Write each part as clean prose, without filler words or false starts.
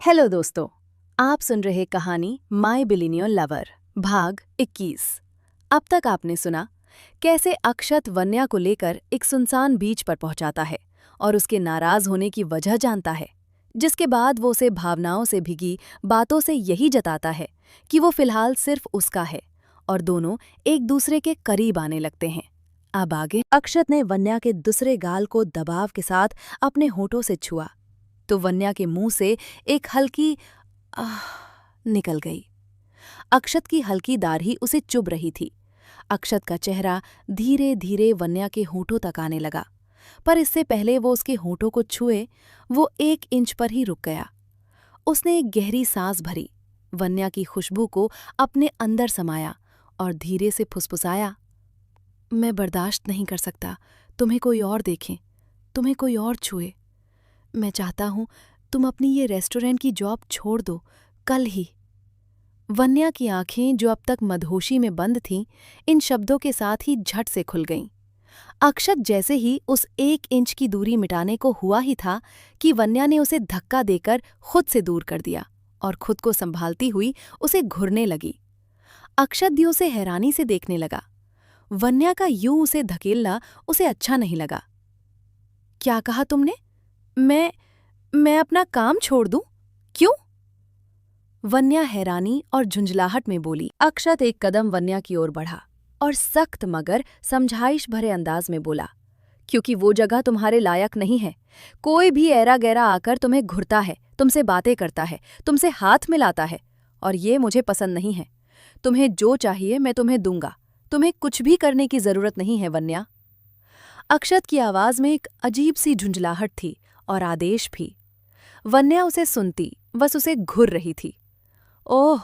Hello दोस्तों, आप सुन रहे कहानी माय बिलियनियर लवर भाग 21। अब तक आपने सुना कैसे अक्षत वन्या को लेकर एक सुनसान बीच पर पहुंचाता है और उसके नाराज होने की वजह जानता है, जिसके बाद वो उसे भावनाओं से भीगी बातों से यही जताता है कि वो फिलहाल सिर्फ उसका है और दोनों एक दूसरे के करीब आने लगते हैं। अब आगे अक्षत ने वन्या के दूसरे गाल को दबाव के साथ अपने होठों से छुआ तो वन्या के मुंह से एक हल्की आह निकल गई। अक्षत की हल्की दाढ़ी उसे चुभ रही थी। अक्षत का चेहरा धीरे धीरे वन्या के होठों तक आने लगा, पर इससे पहले वो उसके होठों को छुए वो 1 इंच पर ही रुक गया। उसने एक गहरी सांस भरी, वन्या की खुशबू को अपने अंदर समाया और धीरे से फुसफुसाया, मैं बर्दाश्त नहीं कर सकता तुम्हें कोई और देखे, तुम्हें कोई और छुए। मैं चाहता हूं तुम अपनी ये रेस्टोरेंट की जॉब छोड़ दो, कल ही। वन्या की आंखें जो अब तक मदहोशी में बंद थीं, इन शब्दों के साथ ही झट से खुल गईं। अक्षत जैसे ही उस 1 इंच की दूरी मिटाने को हुआ ही था कि वन्या ने उसे धक्का देकर खुद से दूर कर दिया और खुद को संभालती हुई उसे घुरने लगी। अक्षत भी उसे हैरानी से देखने लगा। वन्या का यूं उसे धकेलना उसे अच्छा नहीं लगा। क्या कहा तुमने? मैं अपना काम छोड़ दूं? क्यों? वन्या हैरानी और झुंझलाहट में बोली। अक्षत एक कदम वन्या की ओर बढ़ा और सख्त मगर समझाइश भरे अंदाज में बोला, क्योंकि वो जगह तुम्हारे लायक नहीं है। कोई भी ऐरा गैरा आकर तुम्हें घुरता है, तुमसे बातें करता है, तुमसे हाथ मिलाता है, और ये मुझे पसंद नहीं है। तुम्हें जो चाहिए मैं तुम्हें दूंगा, तुम्हें कुछ भी करने की जरूरत नहीं है वन्या। अक्षत की आवाज में एक अजीब सी झुंझलाहट थी और आदेश भी। वन्या उसे सुनती, बस उसे घुर रही थी। ओह,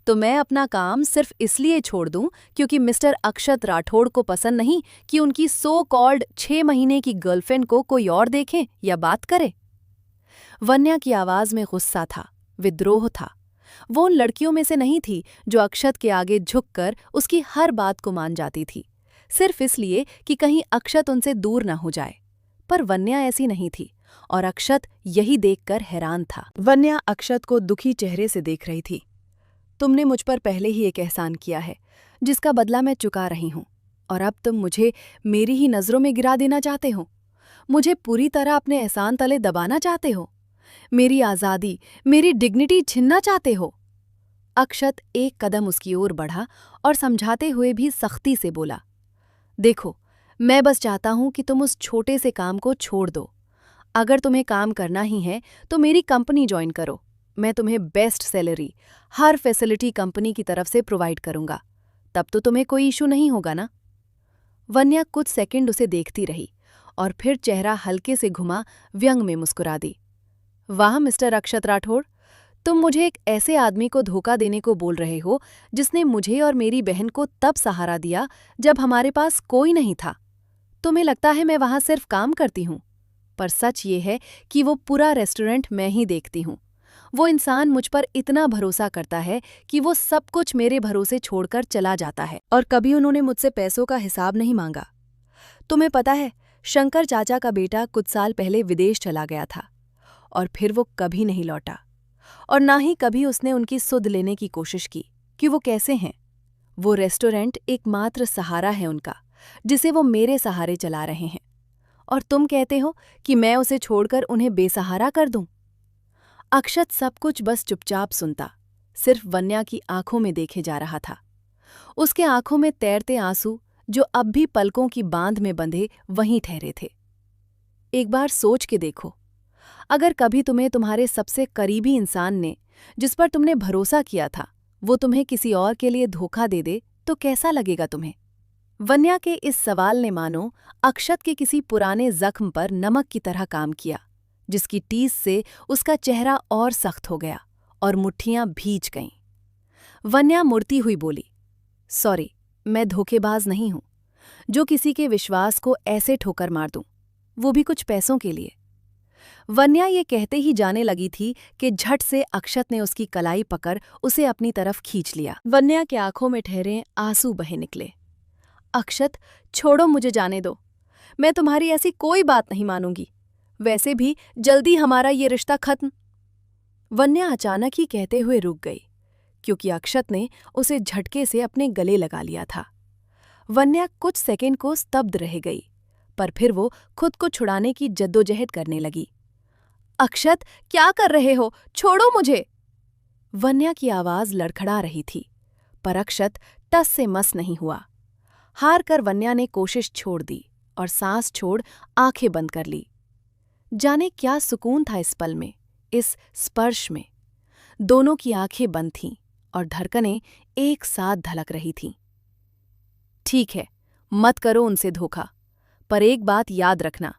तो मैं अपना काम सिर्फ इसलिए छोड़ दूं क्योंकि मिस्टर अक्षत राठौड़ को पसंद नहीं कि उनकी सो कॉल्ड 6 महीने की गर्लफ्रेंड को कोई और देखे या बात करे? वन्या की आवाज में गुस्सा था, विद्रोह था। वो उन लड़कियों में से नहीं थी जो अक्षत के आगे झुककर उसकी हर बात को मान जाती थी, सिर्फ इसलिए कि कहीं अक्षत उनसे दूर न हो जाए। पर वन्या ऐसी नहीं थी और अक्षत यही देखकर हैरान था। वन्या अक्षत को दुखी चेहरे से देख रही थी। तुमने मुझ पर पहले ही एक एहसान किया है जिसका बदला मैं चुका रही हूं, और अब तुम मुझे मेरी ही नजरों में गिरा देना चाहते हो। मुझे पूरी तरह अपने एहसान तले दबाना चाहते हो। मेरी आज़ादी, मेरी डिग्निटी छीनना चाहते हो। अक्षत एक कदम उसकी ओर बढ़ा और समझाते हुए भी सख्ती से बोला, देखो, मैं बस चाहता हूं कि तुम उस छोटे से काम को छोड़ दो। अगर तुम्हें काम करना ही है तो मेरी कंपनी ज्वाइन करो। मैं तुम्हें बेस्ट सैलरी, हर फैसिलिटी कंपनी की तरफ से प्रोवाइड करूंगा। तब तो तुम्हें कोई इशू नहीं होगा ना? वन्या कुछ सेकंड उसे देखती रही और फिर चेहरा हल्के से घुमा व्यंग में मुस्कुरा दी। वाह मिस्टर अक्षत राठौड़, तुम मुझे एक ऐसे आदमी को धोखा देने को बोल रहे हो जिसने मुझे और मेरी बहन को तब सहारा दिया जब हमारे पास कोई नहीं था। तुम्हें लगता है मैं वहां सिर्फ काम करती हूं, पर सच ये है कि वो पूरा रेस्टोरेंट मैं ही देखती हूं। वो इंसान मुझ पर इतना भरोसा करता है कि वो सब कुछ मेरे भरोसे छोड़कर चला जाता है, और कभी उन्होंने मुझसे पैसों का हिसाब नहीं मांगा। तुम्हें पता है, शंकर चाचा का बेटा कुछ साल पहले विदेश चला गया था और फिर वो कभी नहीं लौटा, और ना ही कभी उसने उनकी सुध लेने की कोशिश की कि वो कैसे हैं। वो रेस्टोरेंट एकमात्र सहारा है उनका, जिसे वो मेरे सहारे चला रहे हैं, और तुम कहते हो कि मैं उसे छोड़कर उन्हें बेसहारा कर दूं? अक्षत सब कुछ बस चुपचाप सुनता, सिर्फ वन्या की आंखों में देखे जा रहा था। उसके आंखों में तैरते आंसू जो अब भी पलकों की बांध में बंधे वहीं ठहरे थे। एक बार सोच के देखो, अगर कभी तुम्हें तुम्हारे सबसे करीबी इंसान ने, जिस पर तुमने भरोसा किया था, वो तुम्हें किसी और के लिए धोखा दे दे तो कैसा लगेगा तुम्हें? वन्या के इस सवाल ने मानो अक्षत के किसी पुराने जख्म पर नमक की तरह काम किया, जिसकी टीस से उसका चेहरा और सख्त हो गया और मुट्ठियां भीज गईं। वन्या मुड़ती हुई बोली, सॉरी, मैं धोखेबाज नहीं हूं जो किसी के विश्वास को ऐसे ठोकर मार दूं, वो भी कुछ पैसों के लिए। वन्या ये कहते ही जाने लगी थी कि झट से अक्षत ने उसकी कलाई पकड़ उसे अपनी तरफ खींच लिया। वन्या के आंखों में ठहरे आंसू बहे निकले। अक्षत, छोड़ो, मुझे जाने दो। मैं तुम्हारी ऐसी कोई बात नहीं मानूंगी। वैसे भी जल्दी हमारा ये रिश्ता खत्म। वन्या अचानक ही कहते हुए रुक गई, क्योंकि अक्षत ने उसे झटके से अपने गले लगा लिया था। वन्या कुछ सेकंड को स्तब्ध रह गई, पर फिर वो खुद को छुड़ाने की जद्दोजहद करने लगी। अक्षत, क्या कर रहे हो? छोड़ो मुझे! वन्या की आवाज लड़खड़ा रही थी, पर अक्षत टस से मस नहीं हुआ। हार कर वन्या ने कोशिश छोड़ दी और सांस छोड़ आंखें बंद कर ली। जाने क्या सुकून था इस पल में, इस स्पर्श में। दोनों की आंखें बंद थीं और धड़कनें एक साथ धड़क रही थीं। ठीक है, मत करो उनसे धोखा, पर एक बात याद रखना,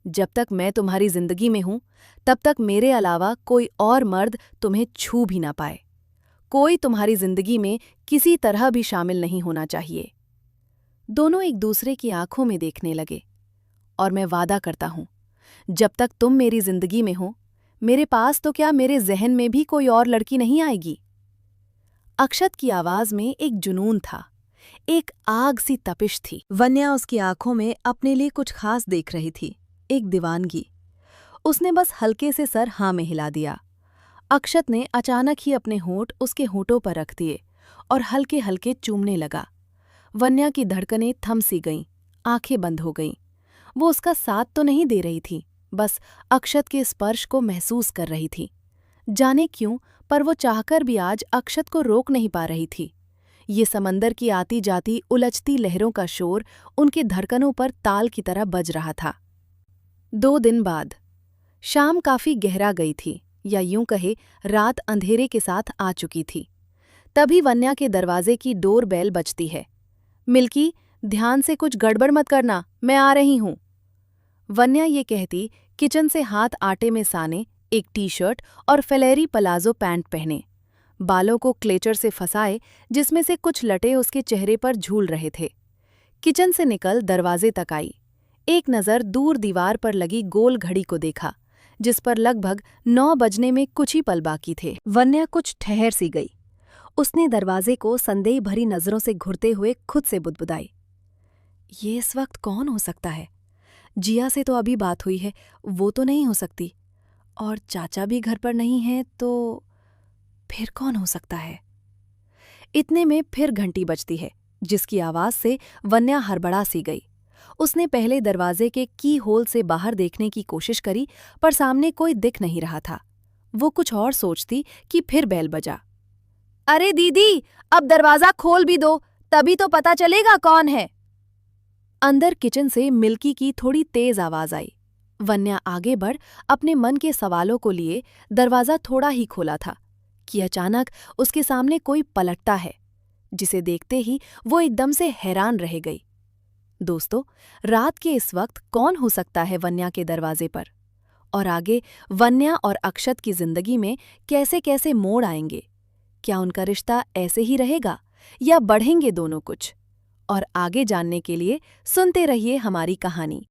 जब तक मैं तुम्हारी जिंदगी में हूं, तब तक मेरे अलावा कोई और मर्द तुम्हें छू भी ना पाए। कोई तुम्हारी जिंदगी में किसी तरह भी शामिल नहीं होना चाहिए। दोनों एक दूसरे की आंखों में देखने लगे। और मैं वादा करता हूं, जब तक तुम मेरी जिंदगी में हो, मेरे पास तो क्या, मेरे जहन में भी कोई और लड़की नहीं आएगी। अक्षत की आवाज में एक जुनून था, एक आग सी तपिश थी। वन्या उसकी आंखों में अपने लिए कुछ खास देख रही थी, एक दीवानगी। उसने बस हल्के से सर हाँ में हिला दिया। अक्षत ने अचानक ही अपने होंठ उसके होंठों पर रख दिए और हल्के हल्के चूमने लगा। वन्या की धड़कनें थम सी गईं, आंखें बंद हो गईं। वो उसका साथ तो नहीं दे रही थी, बस अक्षत के स्पर्श को महसूस कर रही थी। जाने क्यों, पर वो चाहकर भी आज अक्षत को रोक नहीं पा रही थी। ये समंदर की आती जाती उलझती लहरों का शोर उनके धड़कनों पर ताल की तरह बज रहा था। 2 दिन बाद शाम काफी गहरा गई थी, या यूं कहे रात अंधेरे के साथ आ चुकी थी। तभी वन्या के दरवाजे की डोर बेल बजती है। मिल्की, ध्यान से कुछ गड़बड़ मत करना, मैं आ रही हूं। वन्या ये कहती किचन से हाथ आटे में साने, एक टी-शर्ट और फैलेरी पलाजो पैंट पहने, बालों को क्लेचर से फंसाए जिसमें से कुछ लटे उसके चेहरे पर झूल रहे थे। किचन से निकल दरवाजे तक आई। एक नज़र दूर दीवार पर लगी गोल घड़ी को देखा, जिस पर लगभग 9 बजने में कुछ ही पल बाकी थे। वन्या कुछ ठहर सी गई। उसने दरवाजे को संदेह भरी नजरों से घुरते हुए खुद से बुदबुदाई, ये इस वक्त कौन हो सकता है? जिया से तो अभी बात हुई है, वो तो नहीं हो सकती। और चाचा भी घर पर नहीं है, तो फिर कौन हो सकता है? इतने में फिर घंटी बजती है, जिसकी आवाज से वन्या हड़बड़ा सी गई। उसने पहले दरवाजे के की होल से बाहर देखने की कोशिश करी, पर सामने कोई दिख नहीं रहा था। वो कुछ और सोचती कि फिर बेल बजा। अरे दीदी, अब दरवाजा खोल भी दो, तभी तो पता चलेगा कौन है। अंदर किचन से मिल्की की थोड़ी तेज आवाज आई। वन्या आगे बढ़ अपने मन के सवालों को लिए दरवाजा थोड़ा ही खोला था कि अचानक उसके सामने कोई पलटता है, जिसे देखते ही वो एकदम से हैरान रह गई। दोस्तों, रात के इस वक्त कौन हो सकता है वन्या के दरवाजे पर? और आगे वन्या और अक्षत की जिंदगी में कैसे कैसे मोड़ आएंगे? क्या उनका रिश्ता ऐसे ही रहेगा या बढ़ेंगे दोनों कुछ? और आगे जानने के लिए सुनते रहिए हमारी कहानी।